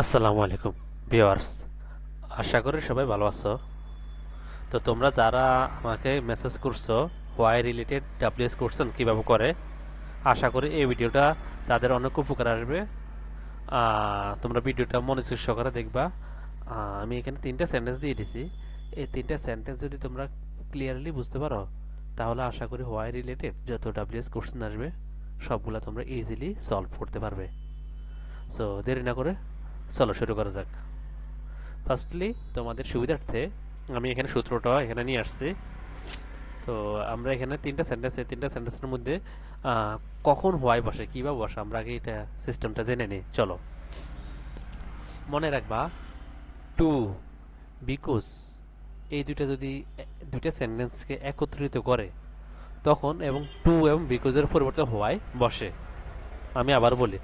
আসসালামু আলাইকুম ভিউয়ার্স, আশা করি সবাই ভালো আছো। তো তোমরা যারা আমাকে মেসেজ করছো ওয়াই রিলেটেড ডাব্লিউএস কোশ্চেন কিভাবে করে, আশা করি এই ভিডিওটা তাদের অনেক উপকার আসবে। তোমরা ভিডিওটা মনোযোগ সহকারে দেখবা। আমি এখানে তিনটা সেন্টেন্স দিয়ে দিছি। এই তিনটা সেন্টেন্স যদি তোমরা ক্লিয়ারলি বুঝতে পারো, তাহলে আশা করি ওয়াই রিলেটেড যত ডাব্লিউএস কোশ্চেন আসবে সবগুলা তোমরা ইজিলি সলভ করতে পারবে। সো দেরি না করে চলো শুরু করা যাক। ফার্স্টলি তোমাদের সুবিধার্থে আমি এখানে সূত্রটা এখানে নিয়ে আসছি। তো আমরা এখানে তিনটা সেন্টেন্সের মধ্যে কখন হোয়াই বসে কিভাবে বসে আমরা আগে এটা সিস্টেমটা জেনে নিই। চলো মনে রাখবা, টু, বিকজ, এই দুইটা যদি দুইটা সেন্টেন্সকে একত্রিত করে তখন এবং টু এবং বিকজের পরিবর্তে হোয়াই বসে। আমি আবার বলি,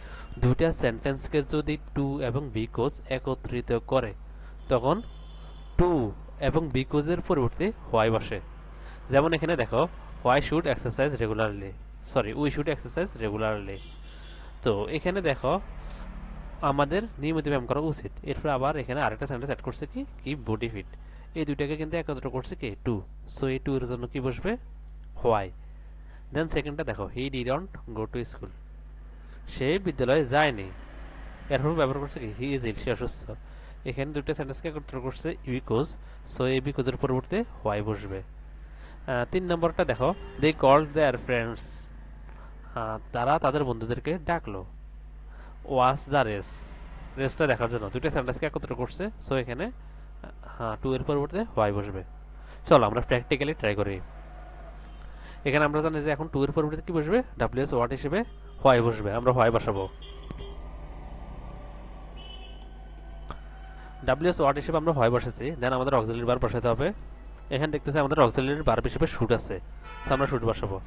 দুইটা সেন্টেন্সকে যদি টু এবং বিকজ একত্রিত করে তখন টু এবং বিকজের পরিবর্তে হোয়াই বসে। যেমন এখানে দেখো, why should exercise regularly, we should exercise regularly. তো এখানে দেখো আমাদের নিয়মিত ব্যায়াম করা উচিত। এরপর আবার এখানে আরেকটা সেন্টেন্স অ্যাড করছে কি কি বডি ফিট। এই দুইটাকে কিন্তু একত্র করছে কি টু। সো এই টু এর জন্য কি বসবে? হোয়াই। দেন সেকেন্ডটা দেখো, he didn't go to school, সে বিদ্যালয়ে যায়নি। এরপর ব্যবহার করছে কি হি ইজ ইল, সে অসুস্থ। এখানে দুটো সেন্টেন্সকে একত্র করছে বিকজ। সো এই বিকজের পরিবর্তে হোয়াই বসবে। তিন নম্বরটা দেখো, দে কল্ড দেয়ার ফ্রেন্ডস, তারা তাদের বন্ধুদেরকে ডাকলো। ওয়াচ দ্য রেস, রেসটা দেখার জন্য দুটো সেন্টেন্সকে একত্র করছে। সো এখানে টু এর পরিবর্তে হোয়াই বসবে। চলো আমরা প্র্যাকটিক্যালি ট্রাই করি। এখানে আমরা জানি যে এখন টু এর পরিবর্তে কি বসবে? ডাব্লিউএস ওয়ার্ড হিসেবে হোয়াই বসবে। আমরা হোয়াই বসাবো। ডাব্লিউএস ওয়ার্ড হিসেবে আমরা হোয়াই বসেছি। দেন আমাদের অক্সিলারি বার বসাতে হবে। এখানে দেখতেছি আমাদের অক্সিলারি ভার্ব হিসেবে শুড আছে। সো আমরা শুড বসাবো।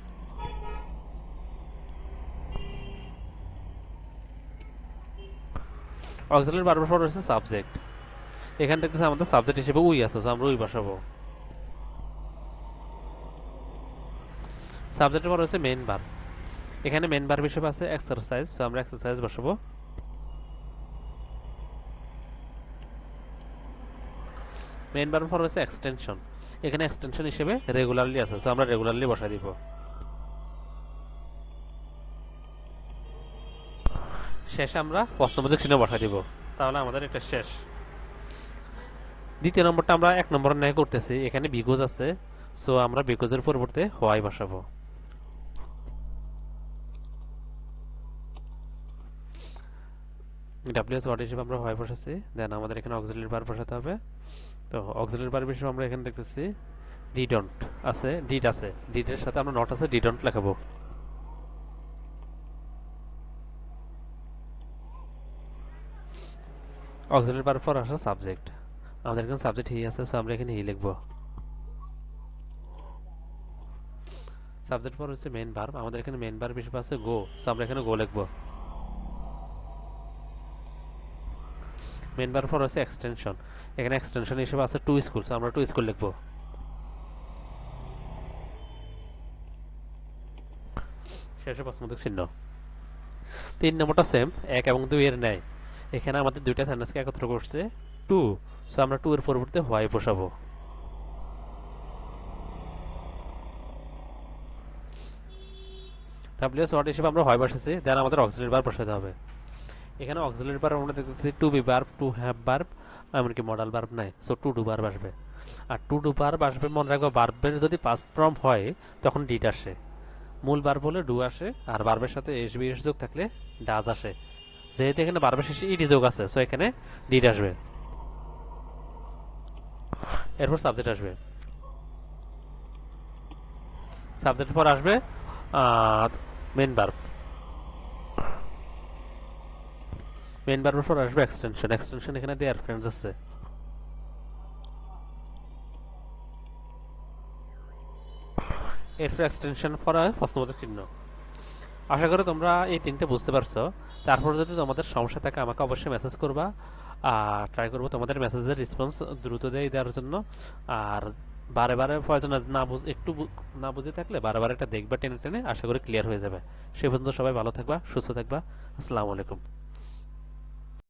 অক্সিলারি ভার্বের পর রয়েছে সাবজেক্ট। এখানে দেখতেছি আমাদের সাবজেক্ট হিসেবে উই আছে। সো আমরা উই বসাবো। সাবজেক্টের পর রয়েছে মেইন ভার্ব। এখানে মেইন ভার্ব হিসেবে আছে এক্সারসাইজ। সো আমরা এক্সারসাইজ বসাবো। মেইন ভার্বের পর রয়েছে এক্সটেনশন। এখানে এক্সটেনশন হিসেবে রেগুলারলি আছে। সো আমরা রেগুলারলি বসাই দিব। শেষে আমরা প্রশ্নবোধক চিহ্ন বসাই দিব। তাহলে আমাদের এটা শেষ। দ্বিতীয় নম্বরটা আমরা এক নম্বর ন্যায় করতেছি। এখানে বিকজ আছে। সো আমরা বিকজের পরিবর্তে হোয়াই বসাবো। ডাব্লিউএস ওয়ার্ড হিসেবে আমরা হোয়াই বসাচ্ছি। দেন আমাদের এখানে অক্সিলারি ভার্ব বসাতে হবে। তো অক্সিলারি ভার্ব হিসেবে আমরা এখানে দেখতেছি ডিডন্ট আছে, ডিড আছে। ডিডের সাথে আমরা নট আছে, ডিডন্ট লেখাবো। অক্সিলারি ভার্ব পর আসা সাবজেক্ট। আমাদের এখানে সাবজেক্ট হি আছে। সো আমরা এখানে হি লিখবো। সাবজেক্ট পর হচ্ছে মেইন ভার্ব। আমাদের এখানে মেইন ভার্ব হিসেবে আছে গো। সো আমরা এখানে গো লিখবো। মেইন ভার্ব পর হচ্ছে এক্সটেনশন। এখানে এক্সটেনশন হিসেবে আছে টু স্কুল। সো আমরা টু স্কুল লিখবো। শেষে প্রশ্নবোধক চিহ্ন। তিন নম্বরটা সেম, এক এবং দুই এর ন্যায়। এখানে আমাদের দুইটা সেন্টেন্সকে একত্র করছে টু। সো আমরা টু এর পরিবর্তে হোয়াই বসাবো। ডাব্লিউএস ওয়ার্ড হিসেবে আমরা হোয়াই বসেছি। দেন আমাদের অক্সিলারি ভার্ব বসাতে হবে। এখানে অক্সিলারি ভার্ব আমরা দেখতেছি to be verb, to have verb, এমনকি মডাল ভার্ব নাই। সো টু ডু ভার্ব আসবে। আর টু ডু ভার্ব আসবে, মনে রাখবো ভার্বের যদি পাস্ট ফর্ম হয় তখন ডিড আসে। মূল ভার্ব হলে ডু আসে। আর ভার্বের সাথে এস বি এস যোগ থাকলে ডাজ আসে। যেহেতু এখানে ভার্বের শেষে ইডি যোগ আছে, সো এখানে ডিড আসবে। এরপর সাবজেক্ট আসবে। সাবজেক্টের পর আসবে মেইন ভার্ব। মেইন ভার্বের পর আসবে এক্সটেনশন। এক্সটেনশন এখানে দেয়ার ফ্রেন্ডস আছে। এরপর এক্সটেনশন পর প্রশ্নবোধক চিহ্ন। আশা করি তোমরা এই তিনটে বুঝতে পারছো। তারপর যদি তোমাদের সমস্যা থাকে আমাকে অবশ্যই মেসেজ করবা। আর ট্রাই করবো তোমাদের মেসেজের রেসপন্স দ্রুত দেওয়ার জন্য। আর বারে বারে প্রয়োজন একটু না বুঝে থাকলে বারে বারে এটা দেখবা টেনে টেনে, আশা করি ক্লিয়ার হয়ে যাবে। সে পর্যন্ত সবাই ভালো থাকবা, সুস্থ থাকবা। আসসালামু আলাইকুম।